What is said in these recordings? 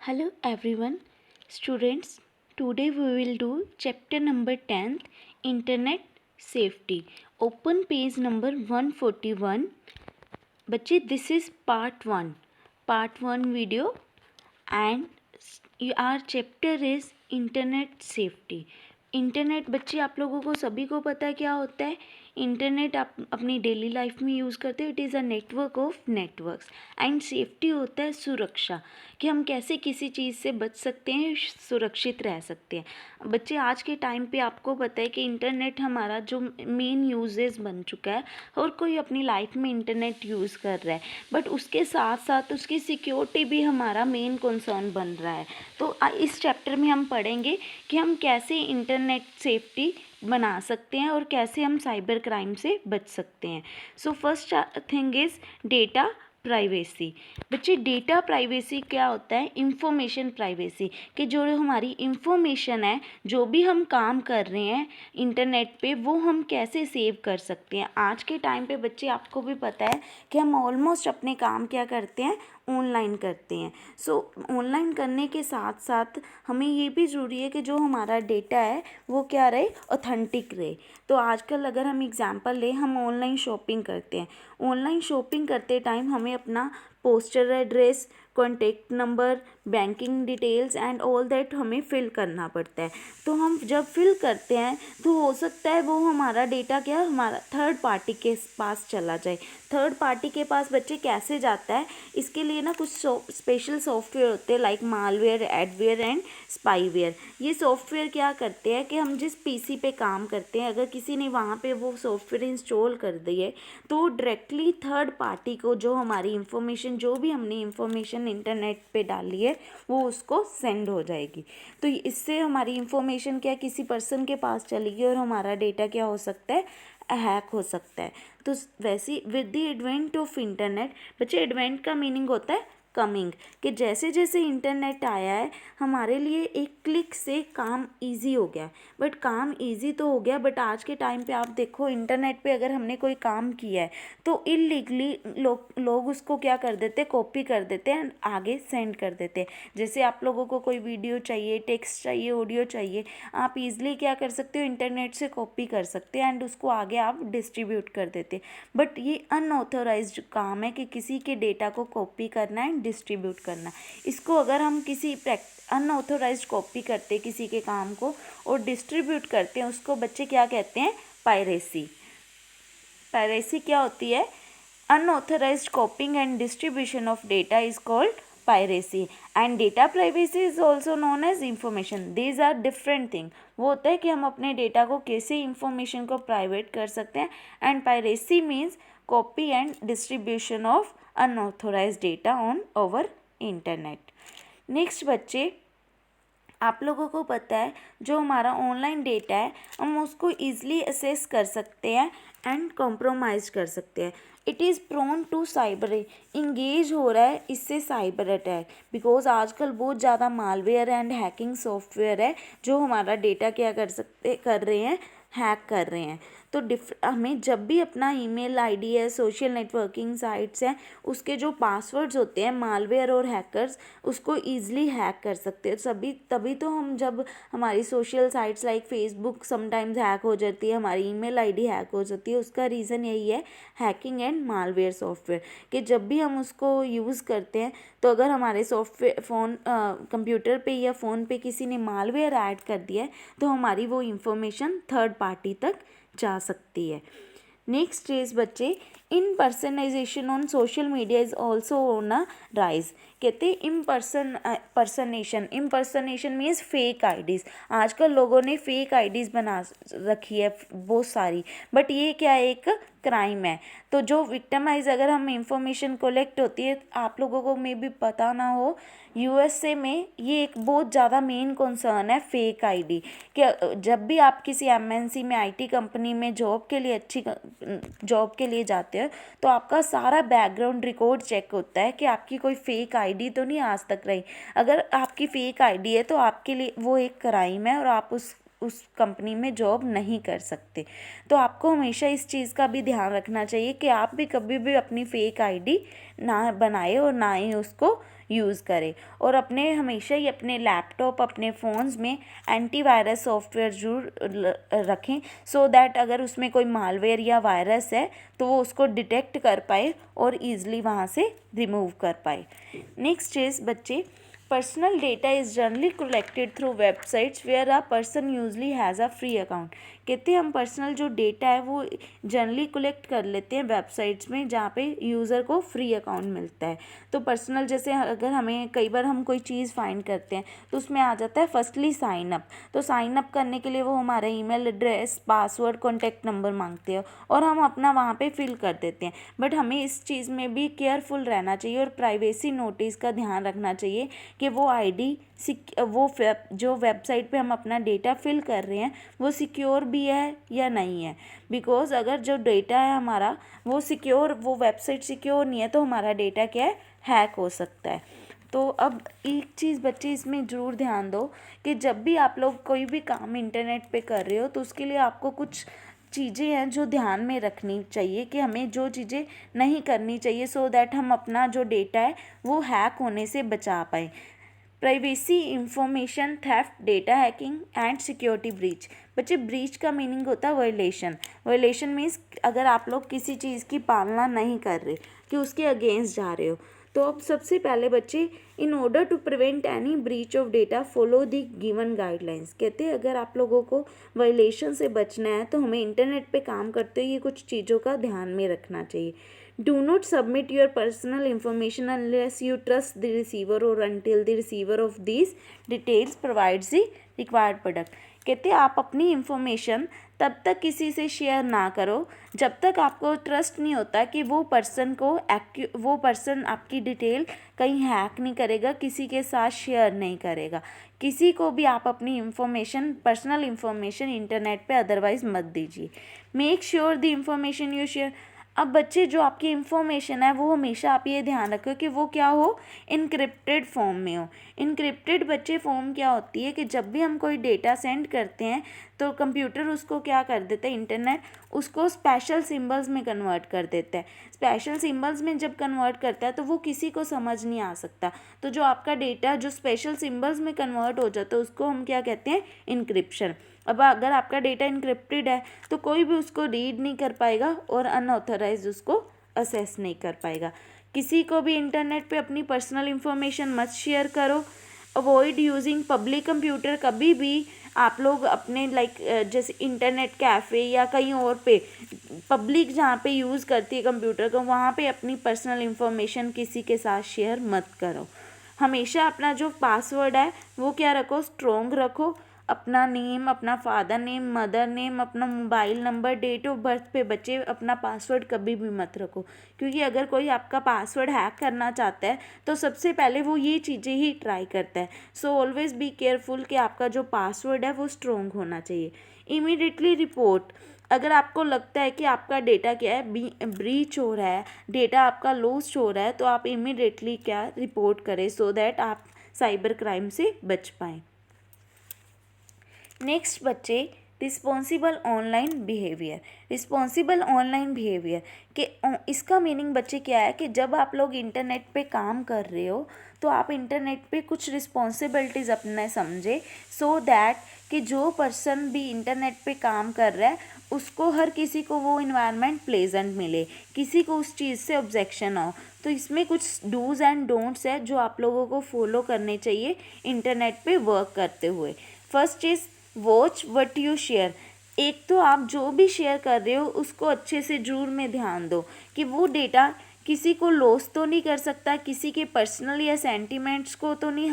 Hello everyone, students. Today we will do chapter number 10th, Internet Safety. Open page number 141. बच्चे this is part 1 video and our chapter is Internet Safety. Internet बच्चे आप लोगों को सभी को पता है क्या होता है. इंटरनेट आप अपनी डेली लाइफ में यूज़ करते हो. It is a network of networks and safety होता है सुरक्षा, कि हम कैसे किसी चीज़ से बच सकते हैं, सुरक्षित रह सकते हैं. बच्चे आज के टाइम पे आपको पता है कि इंटरनेट हमारा जो मेन यूजेस बन चुका है और कोई अपनी लाइफ में इंटरनेट यूज़ कर रहा है, बट उसके साथ साथ उसकी सिक्योरिटी भी हमारा मेन कंसर्न बन रहा है. तो इस चैप्टर में हम पढ़ेंगे कि हम कैसे इंटरनेट सेफ्टी बना सकते हैं और कैसे हम साइबर क्राइम से बच सकते हैं. So first thing is data privacy. बच्चे डेटा प्राइवेसी क्या होता है? इंफॉर्मेशन प्राइवेसी, कि जो हमारी इंफॉर्मेशन है, जो भी हम काम कर रहे हैं इंटरनेट पे, वो हम कैसे सेव कर सकते हैं. आज के टाइम पे बच्चे आपको भी पता है कि हम ऑलमोस्ट अपने काम क्या करते हैं, ऑनलाइन करते हैं. सो ऑनलाइन करने के साथ साथ हमें ये भी ज़रूरी है कि जो हमारा डेटा है वो क्या रहे, ऑथेंटिक रहे. तो आजकल अगर हम एग्जांपल लें, हम ऑनलाइन शॉपिंग करते हैं. ऑनलाइन शॉपिंग करते टाइम हमें अपना postal address, contact number, banking details and all that हमें फिल करना पड़ता है. तो हम जब फिल करते हैं तो हो सकता है वो हमारा डेटा क्या, हमारा थर्ड पार्टी के पास चला जाए. थर्ड पार्टी के पास बच्चे कैसे जाता है, इसके लिए ना कुछ स्पेशल सॉफ्टवेयर होते हैं like malware, adware and spyware. ये सॉफ्टवेयर क्या करते हैं कि हम जिस पीसी पे काम करते हैं, अगर किसी ने वहाँ पे वो सॉफ्टवेयर इंस्टॉल कर दिए तो डायरेक्टली थर्ड पार्टी को जो हमारी इंफॉर्मेशन, जो भी हमने इंफॉर्मेशन इंटरनेट पे डाली है, वो उसको सेंड हो जाएगी. तो इससे हमारी इंफॉर्मेशन क्या किसी पर्सन के पास चलेगी और हमारा डेटा क्या हो सकता है, हैक हो सकता है. तो वैसे with the advent of internet, बच्चे एडवेंट का मीनिंग होता है कमिंग, कि जैसे जैसे इंटरनेट आया है हमारे लिए एक क्लिक से काम इजी हो गया. बट काम इजी तो हो गया, बट आज के टाइम पे आप देखो इंटरनेट पे अगर हमने कोई काम किया है तो इलीगली लोग उसको क्या कर देते, कॉपी कर देते हैं, आगे सेंड कर देते हैं. जैसे आप लोगों को कोई वीडियो चाहिए, टेक्स्ट चाहिए, ऑडियो चाहिए, आप इजली क्या कर सकते हो, इंटरनेट से कॉपी कर सकते हैं एंड उसको आगे आप डिस्ट्रीब्यूट कर देते. बट ये अनऑथोराइज्ड काम है कि किसी के डेटा को कॉपी करना एंड डिस्ट्रीब्यूट करना. इसको अगर हम किसी अनऑथोराइज्ड कॉपी करते किसी के काम को और डिस्ट्रीब्यूट करते हैं, उसको बच्चे क्या कहते हैं, पायरेसी. पायरेसी क्या होती है? Unauthorised कॉपिंग and distribution of data is called piracy. And data privacy is also known as information. These are different thing. वो होता है कि हम अपने डेटा को कैसे इंफॉर्मेशन को प्राइवेट कर सकते हैं. And piracy means copy and distribution of unauthorised data on over internet. Next बच्चे, आप लोगों को पता है जो हमारा ऑनलाइन डेटा है हम उसको ईजिली असेस कर सकते हैं एंड कॉम्प्रोमाइज़ कर सकते हैं. It is prone to cyber, engage हो रहा है इससे साइबर अटैक, बिकॉज आजकल बहुत ज़्यादा मालवेयर एंड हैकिंग सॉफ्टवेयर है जो हमारा डेटा क्या कर रहे हैं, हैक कर रहे हैं. तो हमें जब भी अपना ईमेल आईडी है, सोशल नेटवर्किंग साइट्स हैं, उसके जो पासवर्ड्स होते हैं मालवेयर और हैकर्स उसको ईजिली हैक कर सकते हैं. तभी तो हम जब हमारी social sites like Facebook sometimes hack हो जाती है, हमारी ईमेल आईडी हैक हो जाती है, उसका रीज़न यही है हैकिंग एंड मालवेयर सॉफ्टवेयर, कि जब भी हम उसको यूज़ करते हैं तो अगर हमारे सॉफ्टवेयर कंप्यूटर पे या फ़ोन पे किसी ने मालवेयर ऐड कर दिया है तो हमारी वो इंफॉर्मेशन थर्ड पार्टी तक जा सकती है. नेक्स्ट इज बच्चे, impersonation on social media is also on a rise. कहते हैं इम्पर्सनेशन मीन्स फेक आईडीज़. आजकल लोगों ने फेक आईडीज़ बना रखी है बहुत सारी, बट ये क्या एक क्राइम है. तो जो विक्टिमाइज, अगर हम इंफॉर्मेशन कलेक्ट होती है, आप लोगों को मे भी पता ना हो, यूएसए में ये एक बहुत ज़्यादा मेन कंसर्न है फेक आईडी. कि जब भी आप किसी एमएनसी में, आईटी कंपनी में जॉब के लिए, अच्छी जॉब के लिए जाते हो तो आपका सारा बैकग्राउंड रिकॉर्ड चेक होता है कि आपकी कोई फेक आईडी तो नहीं आज तक रही. अगर आपकी फेक आईडी है तो आपके लिए वो एक क्राइम है और आप उस कंपनी में जॉब नहीं कर सकते। तो आपको हमेशा इस चीज़ का भी ध्यान रखना चाहिए कि आप भी कभी भी अपनी फेक आईडी ना बनाए और ना ही उसको यूज़ करें। और हमेशा ही अपने लैपटॉप, अपने फ़ोन्स में एंटीवायरस सॉफ्टवेयर ज़रूर रखें, सो दैट अगर उसमें कोई मालवेयर या वायरस है तो वो उसको डिटेक्ट कर पाए और ईज़िली वहाँ से रिमूव कर पाए। नेक्स्ट इज़ बच्चे, personal data is generally collected through websites where a person usually has a free account. कहते हैं हम पर्सनल जो डेटा है वो जनरली कलेक्ट कर लेते हैं वेबसाइट्स में जहाँ पे यूज़र को फ्री अकाउंट मिलता है। तो पर्सनल जैसे अगर हमें कई बार हम कोई चीज़ फाइंड करते हैं तो उसमें आ जाता है फर्स्टली साइन अप। तो साइन अप करने के लिए वो हमारा email address, password, contact number मांगते हैं और हम अपना वहाँ पे फिल कर देते हैं। बट हमें इस चीज़ में भी केयरफुल रहना चाहिए और प्राइवेसी नोटिस का ध्यान रखना चाहिए कि वो आईडी जो वेबसाइट पे हम अपना डेटा फिल कर रहे हैं वो सिक्योर भी है या नहीं है। बिकॉज अगर जो डेटा है हमारा वो वेबसाइट सिक्योर नहीं है तो हमारा डेटा क्या है, हैक हो सकता है। तो अब एक चीज़ बच्चे इसमें ज़रूर ध्यान दो कि जब भी आप लोग कोई भी काम इंटरनेट पे कर रहे हो तो उसके लिए आपको कुछ चीज़ें हैं जो ध्यान में रखनी चाहिए कि हमें जो चीज़ें नहीं करनी चाहिए, सो दैट हम अपना जो डेटा है वो हैक होने से बचा पाएँ। Privacy, information theft, data hacking and security breach. बच्चे, ब्रीच का मीनिंग होता है वायलेशन। वायलेशन मीन्स अगर आप लोग किसी चीज़ की पालना नहीं कर रहे, कि उसके अगेंस्ट जा रहे हो। तो अब सबसे पहले बच्चे, in order to prevent any breach of data follow the given guidelines. कहते हैं अगर आप लोगों को वायलेशन से बचना है तो हमें इंटरनेट पे काम करते हुए ये कुछ चीज़ों का ध्यान में रखना चाहिए। Do not submit your personal information unless you trust the receiver or until the receiver of these details provides the required product। कहते हैं आप अपनी इंफॉर्मेशन तब तक किसी से शेयर ना करो जब तक आपको ट्रस्ट नहीं होता कि वो पर्सन आपकी डिटेल कहीं हैक नहीं करेगा, किसी के साथ शेयर नहीं करेगा। किसी को भी आप अपनी पर्सनल इंफॉर्मेशन इंटरनेट पे अदरवाइज मत दीजिए। Make sure the information you share. अब बच्चे, जो आपकी इंफॉर्मेशन है वो हमेशा आप ये ध्यान रखो कि वो क्या हो, इनक्रिप्टेड फॉर्म में हो। इनक्रिप्टेड बच्चे फॉर्म क्या होती है कि जब भी हम कोई डेटा सेंड करते हैं तो कंप्यूटर उसको क्या कर देता है, इंटरनेट उसको स्पेशल सिंबल्स में कन्वर्ट कर देता है। स्पेशल सिंबल्स में जब कन्वर्ट करता है तो वो किसी को समझ नहीं आ सकता। तो जो आपका डेटा जो स्पेशल सिंबल्स में कन्वर्ट हो जाता है उसको हम क्या कहते हैं, इनक्रिप्शन। अब अगर आपका डेटा इनक्रिप्टेड है तो कोई भी उसको रीड नहीं कर पाएगा और अनऑथराइज उसको असेस नहीं कर पाएगा। किसी को भी इंटरनेट पे अपनी पर्सनल इंफॉर्मेशन मत शेयर करो। Avoid using public computer. कभी भी आप लोग अपने जैसे इंटरनेट कैफ़े या कहीं और पे पब्लिक जहाँ पे यूज़ करती है कंप्यूटर को, वहाँ पे अपनी पर्सनल इंफॉर्मेशन किसी के साथ शेयर मत करो। हमेशा अपना जो पासवर्ड है वो क्या रखो, स्ट्रॉन्ग रखो। अपना नेम, अपना फादर नेम, मदर नेम, अपना mobile number, date of birth पे बच्चे अपना पासवर्ड कभी भी मत रखो, क्योंकि अगर कोई आपका पासवर्ड हैक करना चाहता है तो सबसे पहले वो ये चीज़ें ही ट्राई करता है। सो ऑलवेज बी केयरफुल कि आपका जो पासवर्ड है वो स्ट्रॉन्ग होना चाहिए। Immediately report. अगर आपको लगता है कि आपका डेटा क्या है, ब्रीच हो रहा है, डेटा आपका लॉस्ट हो रहा है, तो आप इमीडिएटली क्या रिपोर्ट करें, सो दैट आप साइबर क्राइम से बच पाएँ। नेक्स्ट बच्चे, responsible online behaviour. Responsible online behaviour के इसका मीनिंग बच्चे क्या है कि जब आप लोग इंटरनेट पे काम कर रहे हो तो आप इंटरनेट पे कुछ रिस्पॉन्सिबिलिटीज़ अपने समझे, सो दैट कि जो पर्सन भी इंटरनेट पे काम कर रहा है उसको, हर किसी को वो इन्वायरमेंट प्लेजेंट मिले, किसी को उस चीज़ से ऑब्जेक्शन हो। तो इसमें कुछ डूज़ एंड डोंट्स है जो आप लोगों को फॉलो करने चाहिए इंटरनेट पे वर्क करते हुए। First is watch what you share. एक तो आप जो भी शेयर कर रहे हो उसको अच्छे से जरूर में ध्यान दो कि वो डेटा किसी को लॉस तो नहीं कर सकता, किसी के पर्सनल या सेंटिमेंट्स को तो नहीं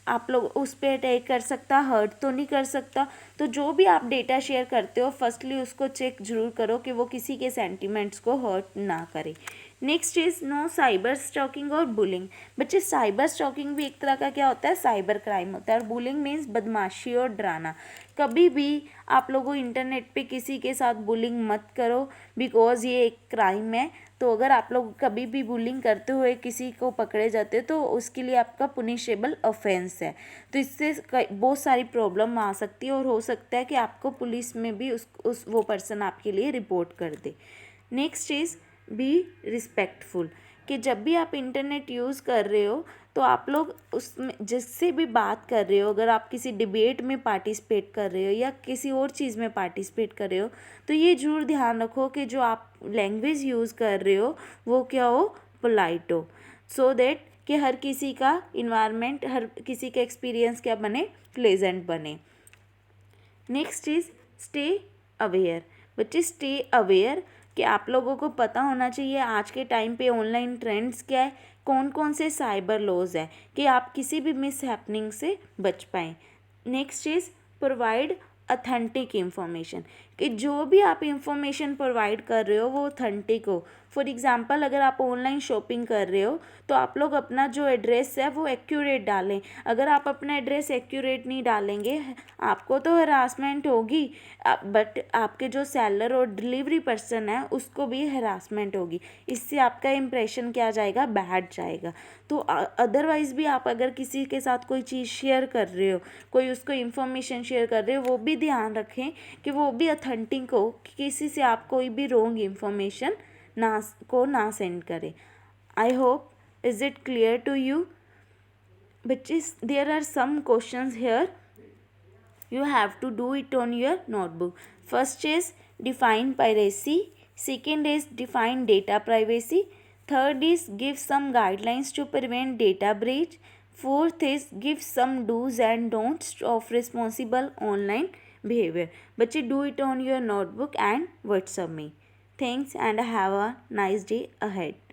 आप लोग उस पर अटैक कर सकता, हर्ट तो नहीं कर सकता। तो जो भी आप डेटा शेयर करते हो फर्स्टली उसको चेक जरूर करो कि वो किसी के सेंटिमेंट्स को हर्ट ना करे। Next is no cyber stalking और बुलिंग। बच्चे, साइबर स्टॉकिंग भी एक तरह का क्या होता है, साइबर क्राइम होता है, और बुलिंग मीन्स बदमाशी और डराना। कभी भी आप लोगों इंटरनेट पे किसी के साथ बुलिंग मत करो, बिकॉज ये एक क्राइम है। तो अगर आप लोग कभी भी बुलिंग करते हुए किसी को पकड़े जाते हो तो उसके लिए आपका पुनिशेबल ऑफेंस है। तो इससे बहुत सारी प्रॉब्लम आ सकती है और हो सकता है कि आपको पुलिस में भी उस वो पर्सन आपके लिए रिपोर्ट कर दे। नेक्स्ट इज़ बी रिस्पेक्टफुल, कि जब भी आप इंटरनेट यूज़ कर रहे हो तो आप लोग उसमें जिससे भी बात कर रहे हो, अगर आप किसी डिबेट में पार्टिसिपेट कर रहे हो या किसी और चीज़ में पार्टिसिपेट कर रहे हो, तो ये ज़रूर ध्यान रखो कि जो आप लैंग्वेज यूज़ कर रहे हो वो क्या हो, पोलाइट हो, सो दैट कि हर किसी का इन्वायरमेंट, हर किसी का एक्सपीरियंस क्या बने, प्लेजेंट बने। Next is stay aware. बच्चे स्टे अवेयर कि आप लोगों को पता होना चाहिए आज के टाइम पे ऑनलाइन ट्रेंड्स क्या है, कौन कौन से साइबर लॉज है, कि आप किसी भी मिस हैपनिंग से बच पाएँ। Next is provide authentic information, कि जो भी आप इंफॉर्मेशन प्रोवाइड कर रहे हो वो ऑथेंटिक हो। फॉर एग्ज़ाम्पल अगर आप ऑनलाइन शॉपिंग कर रहे हो तो आप लोग अपना जो एड्रेस है वो एक्यूरेट डालें। अगर आप अपना एड्रेस एक्यूरेट नहीं डालेंगे आपको तो हरासमेंट होगी, बट आपके जो सेलर और डिलीवरी पर्सन है उसको भी हरासमेंट होगी। इससे आपका इम्प्रेशन क्या जाएगा, बैड जाएगा। तो अदरवाइज़ भी आप अगर किसी के साथ कोई चीज़ शेयर कर रहे हो, कोई उसको इन्फॉर्मेशन शेयर कर रहे हो, वो भी ध्यान रखें कि वो भी अथेंटिक हो, कि किसी से आप कोई भी रॉन्ग इन्फॉर्मेशन ना सेंड करें। I hope is it clear to you बच्चे? There are some questions here, you have to do it on your notebook. First is define piracy, second is define data privacy, third is give some guidelines to prevent data breach, fourth is give some do's and don'ts of responsible online behavior. बच्चे do it on your notebook and WhatsApp me. Thanks and have a nice day ahead.